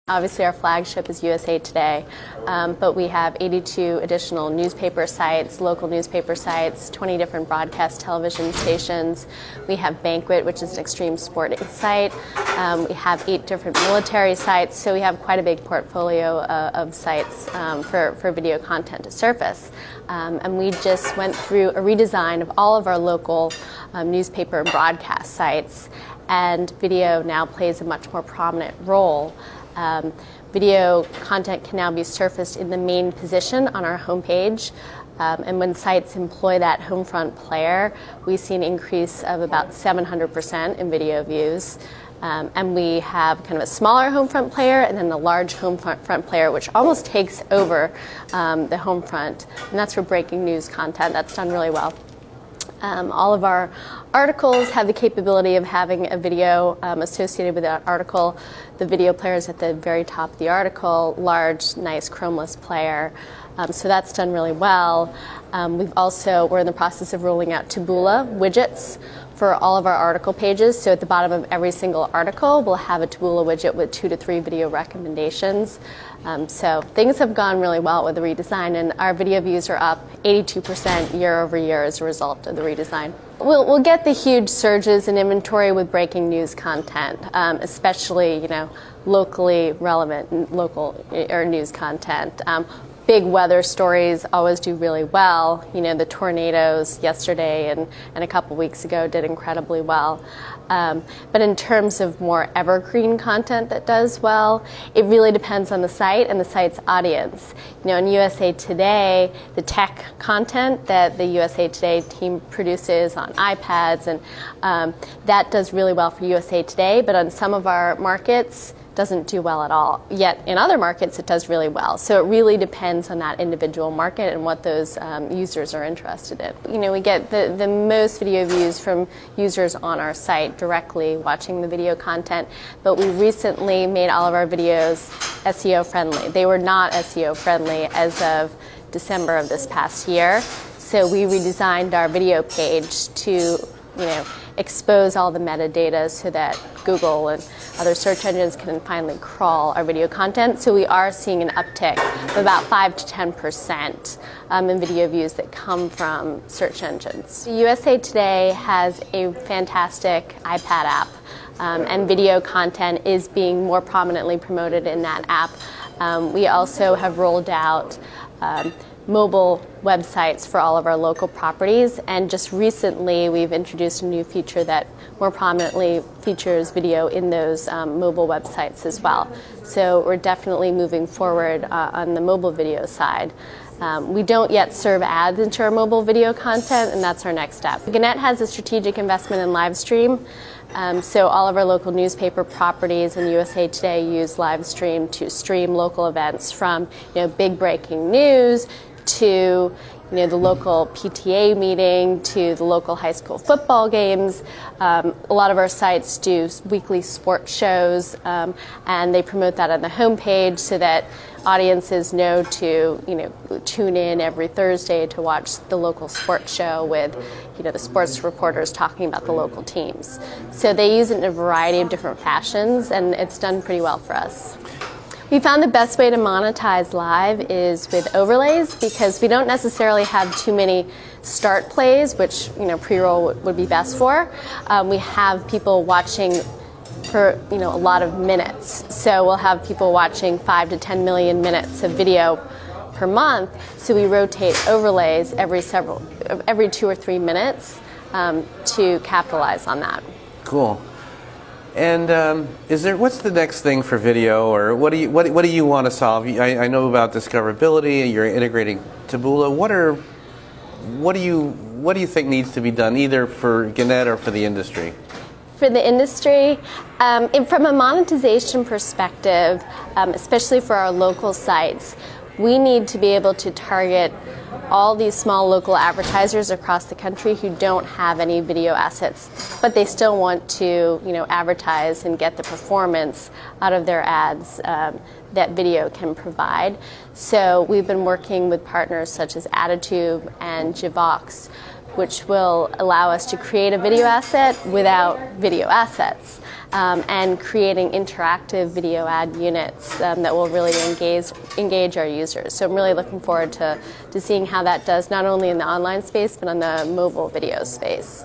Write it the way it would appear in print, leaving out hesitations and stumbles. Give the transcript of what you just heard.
Obviously our flagship is USA Today, but we have 82 additional newspaper sites, local newspaper sites, 20 different broadcast television stations. We have Banquet, which is an extreme sporting site. We have 8 different military sites, so we have quite a big portfolio of sites for video content to surface. And we just went through a redesign of all of our local newspaper and broadcast sites, and video now plays a much more prominent role. Video content can now be surfaced in the main position on our homepage, and when sites employ that homefront player, we see an increase of about 700% in video views. And we have kind of a smaller homefront player and then a large homefront player, which almost takes over the homefront, and that's for breaking news content. That's done really well. All of our articles have the capability of having a video associated with that article. The video player is at the very top of the article, large, nice chromeless player. So that's done really well. We're in the process of rolling out Taboola widgets for all of our article pages. So at the bottom of every single article, we'll have a Taboola widget with 2 to 3 video recommendations. So things have gone really well with the redesign, and our video views are up 82% year over year as a result of the redesign. We'll get the huge surges in inventory with breaking news content, especially locally relevant local or news content. Big weather stories always do really well. The tornadoes yesterday and a couple weeks ago did incredibly well. But in terms of more evergreen content that does well, it really depends on the site and the site's audience. In USA Today, the tech content that the USA Today team produces on iPads, and that does really well for USA Today, but on some of our markets, doesn't do well at all. Yet in other markets it does really well. So it really depends on that individual market and what those users are interested in. We get the most video views from users on our site directly watching the video content, but we recently made all of our videos SEO friendly. They were not SEO friendly as of December of this past year. So we redesigned our video page to expose all the metadata so that Google and other search engines can finally crawl our video content. So we are seeing an uptick of about 5 to 10% in video views that come from search engines. USA Today has a fantastic iPad app, and video content is being more prominently promoted in that app. We also have rolled out mobile websites for all of our local properties, and just recently we've introduced a new feature that more prominently features video in those mobile websites as well. So we're definitely moving forward on the mobile video side. We don't yet serve ads into our mobile video content, and that's our next step. Gannett has a strategic investment in Livestream. So all of our local newspaper properties and USA Today use Livestream to stream local events, from big breaking news to the local PTA meeting to the local high school football games. A lot of our sites do weekly sports shows, and they promote that on the homepage so that audiences know to tune in every Thursday to watch the local sports show with the sports reporters talking about the local teams. So they use it in a variety of different fashions, and it's done pretty well for us. We found the best way to monetize live is with overlays, because we don't necessarily have too many start plays, which pre-roll would be best for. We have people watching for a lot of minutes. So we'll have people watching 5 to 10 million minutes of video per month. So we rotate overlays every 2 or 3 minutes to capitalize on that. Cool. And what's the next thing for video, or what do you want to solve? I know about discoverability. You're integrating Taboola. What do you think needs to be done, either for Gannett or for the industry? For the industry, from a monetization perspective, especially for our local sites, we need to be able to target all these small local advertisers across the country who don't have any video assets, but they still want to advertise and get the performance out of their ads that video can provide. So we've been working with partners such as Attitube and Javox, which will allow us to create a video asset without video assets. and creating interactive video ad units that will really engage our users. So I'm really looking forward to seeing how that does, not only in the online space, but on the mobile video space.